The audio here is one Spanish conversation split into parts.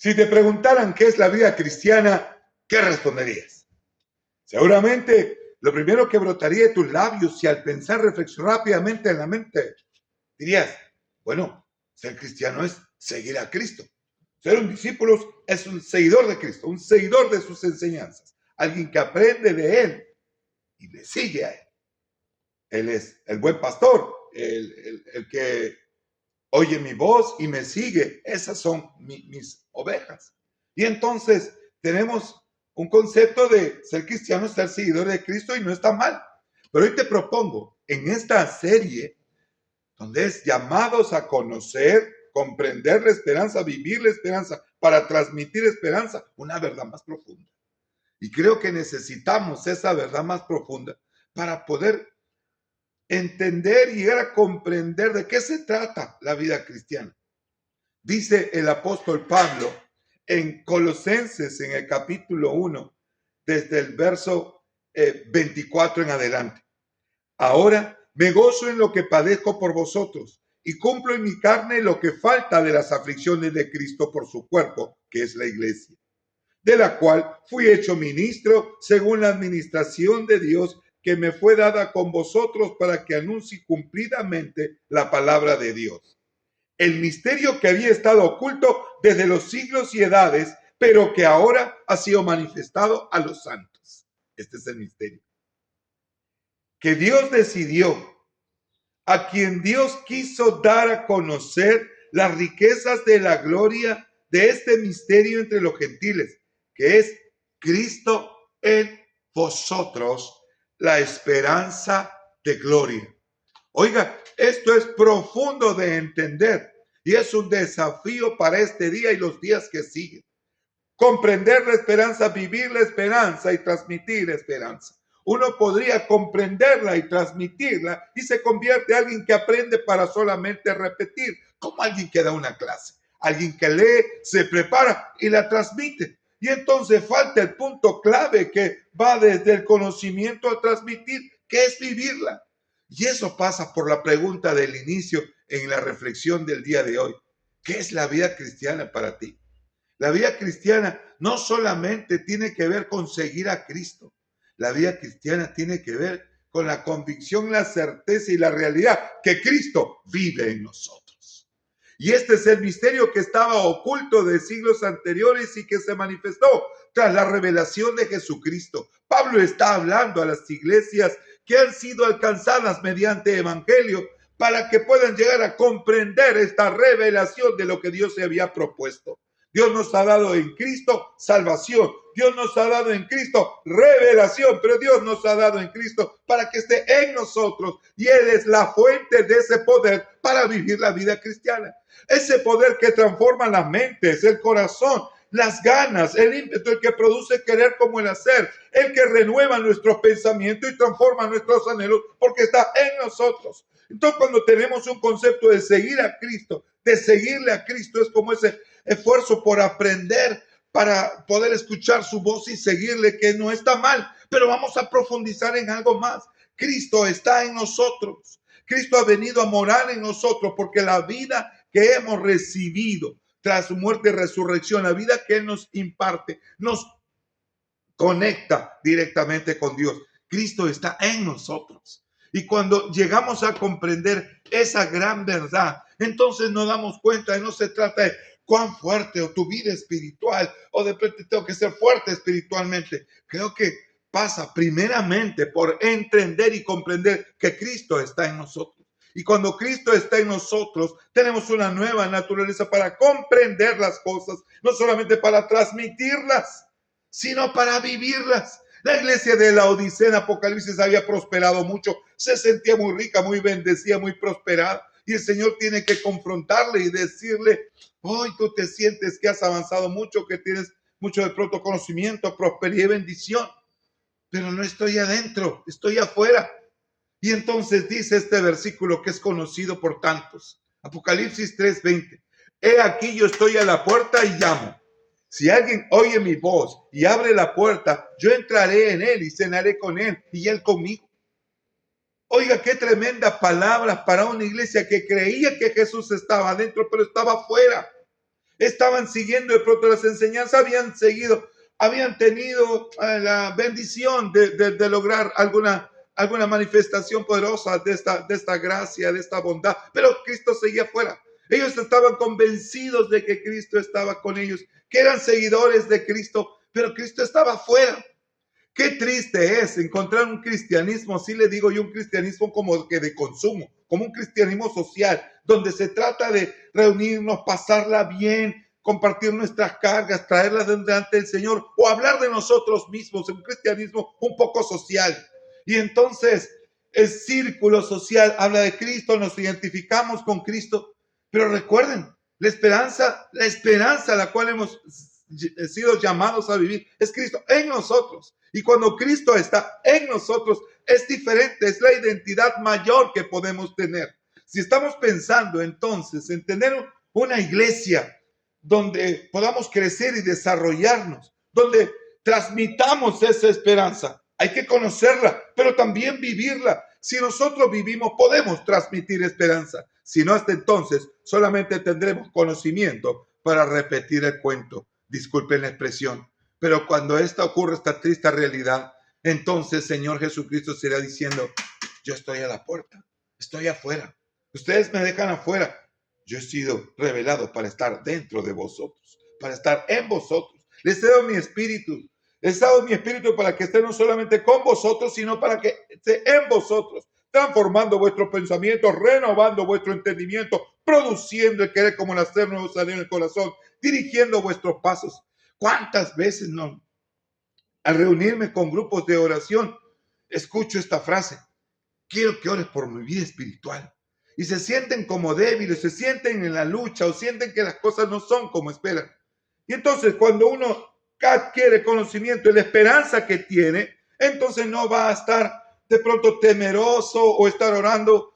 Si te preguntaran qué es la vida cristiana, ¿qué responderías? Seguramente lo primero que brotaría de tus labios y al pensar, reflexionar rápidamente en la mente, dirías, bueno, ser cristiano es seguir a Cristo. Ser un discípulo es un seguidor de Cristo, un seguidor de sus enseñanzas, alguien que aprende de Él y le sigue a Él. Él es el buen pastor, el que oye mi voz y me sigue. Esas son mis ovejas. Y entonces tenemos un concepto de ser cristiano, ser seguidor de Cristo y no está mal. Pero hoy te propongo en esta serie, donde es llamados a conocer, comprender la esperanza, vivir la esperanza, para transmitir esperanza, una verdad más profunda. Y creo que necesitamos esa verdad más profunda para poder entender y llegar a comprender de qué se trata la vida cristiana. Dice el apóstol Pablo en Colosenses, en el capítulo 1, desde el verso 24 en adelante. Ahora me gozo en lo que padezco por vosotros y cumplo en mi carne lo que falta de las aflicciones de Cristo por su cuerpo, que es la iglesia, de la cual fui hecho ministro según la administración de Dios que me fue dada con vosotros para que anuncie cumplidamente la palabra de Dios. El misterio que había estado oculto desde los siglos y edades, pero que ahora ha sido manifestado a los santos. Este es el misterio. Que Dios decidió, a quien Dios quiso dar a conocer las riquezas de la gloria de este misterio entre los gentiles, que es Cristo en vosotros, la esperanza de gloria. Oiga, esto es profundo de entender y es un desafío para este día y los días que siguen. Comprender la esperanza, vivir la esperanza y transmitir la esperanza. Uno podría comprenderla y transmitirla y se convierte en alguien que aprende para solamente repetir, como alguien que da una clase. Alguien que lee, se prepara y la transmite. Y entonces falta el punto clave que va desde el conocimiento a transmitir, que es vivirla. Y eso pasa por la pregunta del inicio en la reflexión del día de hoy. ¿Qué es la vida cristiana para ti? La vida cristiana no solamente tiene que ver con seguir a Cristo. La vida cristiana tiene que ver con la convicción, la certeza y la realidad que Cristo vive en nosotros. Y este es el misterio que estaba oculto de siglos anteriores y que se manifestó tras la revelación de Jesucristo. Pablo está hablando a las iglesias que han sido alcanzadas mediante evangelio para que puedan llegar a comprender esta revelación de lo que Dios se había propuesto. Dios nos ha dado en Cristo salvación. Dios nos ha dado en Cristo revelación, pero Dios nos ha dado en Cristo para que esté en nosotros. Y Él es la fuente de ese poder para vivir la vida cristiana. Ese poder que transforma las mentes, el corazón, las ganas, el ímpetu, el que produce querer como el hacer, el que renueva nuestros pensamientos y transforma nuestros anhelos porque está en nosotros. Entonces, cuando tenemos un concepto de seguir a Cristo, de seguirle a Cristo, es como ese esfuerzo por aprender para poder escuchar su voz y seguirle, que no está mal, pero vamos a profundizar en algo más. Cristo está en nosotros. Cristo ha venido a morar en nosotros porque la vida que hemos recibido tras su muerte y resurrección, la vida que Él nos imparte, nos conecta directamente con Dios. Cristo está en nosotros. Y cuando llegamos a comprender esa gran verdad, entonces nos damos cuenta de no se trata de cuán fuerte o tu vida espiritual o de repente tengo que ser fuerte espiritualmente. Creo que pasa primeramente por entender y comprender que Cristo está en nosotros. Y cuando Cristo está en nosotros, tenemos una nueva naturaleza para comprender las cosas, no solamente para transmitirlas, sino para vivirlas. La iglesia de la Odisea en Apocalipsis había prosperado mucho, se sentía muy rica, muy bendecida, muy prosperada. Y el Señor tiene que confrontarle y decirle, hoy tú te sientes que has avanzado mucho, que tienes mucho de pronto conocimiento, prosperidad y bendición, pero no estoy adentro, estoy afuera. Y entonces dice este versículo que es conocido por tantos, Apocalipsis 3:20, he aquí yo estoy a la puerta y llamo. Si alguien oye mi voz y abre la puerta, yo entraré en él y cenaré con él y él conmigo. Oiga, qué tremenda palabra para una iglesia que creía que Jesús estaba adentro, pero estaba afuera. estaban siguiendo de pronto las enseñanzas, habían tenido la bendición de lograr alguna manifestación poderosa de esta gracia, de esta bondad, pero Cristo seguía fuera. Ellos estaban convencidos de que Cristo estaba con ellos, que eran seguidores de Cristo, pero Cristo estaba fuera. Qué triste es encontrar un cristianismo, así le digo yo, un cristianismo como que de consumo, como un cristianismo social, donde se trata de reunirnos, pasarla bien, compartir nuestras cargas, traerlas delante del Señor o hablar de nosotros mismos, un cristianismo un poco social. Y entonces el círculo social habla de Cristo, nos identificamos con Cristo, pero recuerden, la esperanza a la cual hemos sido llamados a vivir es Cristo en nosotros. Y cuando Cristo está en nosotros, es diferente, es la identidad mayor que podemos tener. Si estamos pensando entonces en tener una iglesia donde podamos crecer y desarrollarnos, donde transmitamos esa esperanza, hay que conocerla, pero también vivirla. Si nosotros vivimos, podemos transmitir esperanza. Si no, hasta entonces solamente tendremos conocimiento para repetir el cuento. Disculpen la expresión. Pero cuando esta ocurre, esta triste realidad, entonces Señor Jesucristo será diciendo, yo estoy a la puerta, estoy afuera. Ustedes me dejan afuera. Yo he sido revelado para estar dentro de vosotros, para estar en vosotros. Les he dado mi espíritu. Les he dado mi espíritu para que esté no solamente con vosotros, sino para que esté en vosotros, transformando vuestros pensamientos, renovando vuestro entendimiento, produciendo el querer como nacer nuevo en el corazón, dirigiendo vuestros pasos. ¿Cuántas veces no? Al reunirme con grupos de oración, escucho esta frase: quiero que ores por mi vida espiritual. Y se sienten como débiles, se sienten en la lucha o sienten que las cosas no son como esperan. Y entonces cuando uno adquiere conocimiento y la esperanza que tiene, entonces no va a estar de pronto temeroso o estar orando,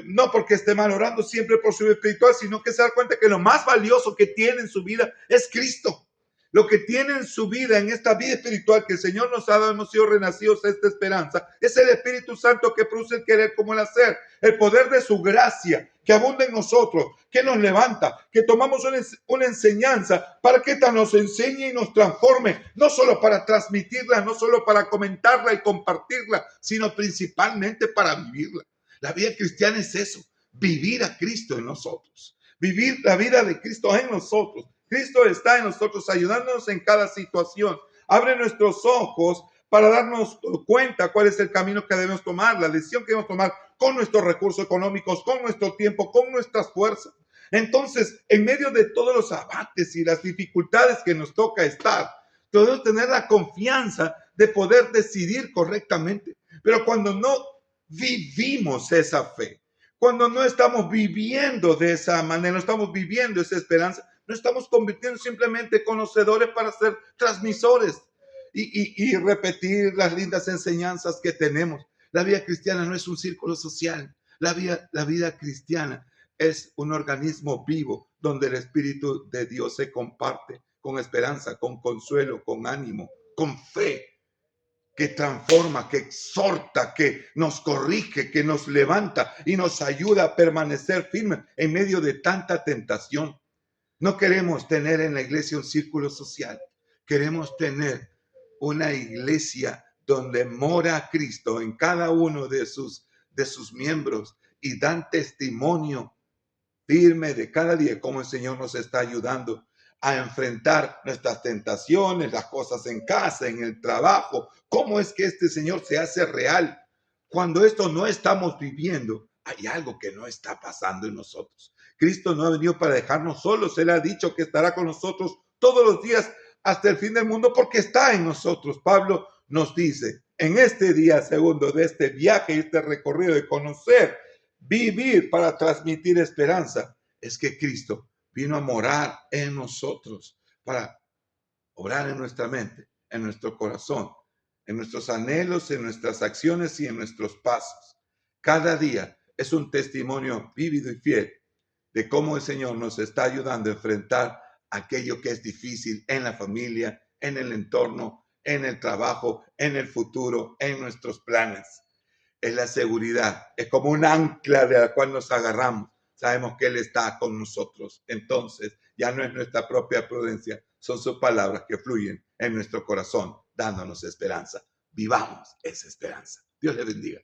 no porque esté mal orando siempre por su vida espiritual, sino que se da cuenta que lo más valioso que tiene en su vida es Cristo. Lo que tiene en su vida, en esta vida espiritual que el Señor nos ha dado, hemos sido renacidos a esta esperanza, es el Espíritu Santo que produce el querer como el hacer, el poder de su gracia que abunda en nosotros, que nos levanta, que tomamos una enseñanza para que esta nos enseñe y nos transforme, no solo para transmitirla, no solo para comentarla y compartirla, sino principalmente para vivirla. La vida cristiana es eso, vivir a Cristo en nosotros, vivir la vida de Cristo en nosotros. Cristo está en nosotros ayudándonos en cada situación. Abre nuestros ojos para darnos cuenta cuál es el camino que debemos tomar, la decisión que debemos tomar con nuestros recursos económicos, con nuestro tiempo, con nuestras fuerzas. Entonces, en medio de todos los abates y las dificultades que nos toca estar, debemos tener la confianza de poder decidir correctamente. Pero cuando no vivimos esa fe, cuando no estamos viviendo de esa manera, no estamos viviendo esa esperanza, no estamos convirtiendo simplemente conocedores para ser transmisores y repetir las lindas enseñanzas que tenemos. La vida cristiana no es un círculo social. La vida cristiana es un organismo vivo donde el Espíritu de Dios se comparte con esperanza, con consuelo, con ánimo, con fe, que transforma, que exhorta, que nos corrige, que nos levanta y nos ayuda a permanecer firmes en medio de tanta tentación. No queremos tener en la iglesia un círculo social. Queremos tener una iglesia donde mora Cristo en cada uno de sus miembros y dan testimonio firme de cada día cómo el Señor nos está ayudando a enfrentar nuestras tentaciones, las cosas en casa, en el trabajo. ¿Cómo es que este Señor se hace real? Cuando esto no estamos viviendo, hay algo que no está pasando en nosotros. Cristo no ha venido para dejarnos solos. Él ha dicho que estará con nosotros todos los días hasta el fin del mundo porque está en nosotros. Pablo nos dice, en este día segundo de este viaje, este recorrido de conocer, vivir para transmitir esperanza, es que Cristo vino a morar en nosotros para obrar en nuestra mente, en nuestro corazón, en nuestros anhelos, en nuestras acciones y en nuestros pasos. Cada día es un testimonio vívido y fiel de cómo el Señor nos está ayudando a enfrentar aquello que es difícil en la familia, en el entorno, en el trabajo, en el futuro, en nuestros planes. Es la seguridad, es como un ancla de la cual nos agarramos. sabemos que Él está con nosotros. Entonces, ya no es nuestra propia prudencia, son sus palabras que fluyen en nuestro corazón, dándonos esperanza. Vivamos esa esperanza. Dios le bendiga.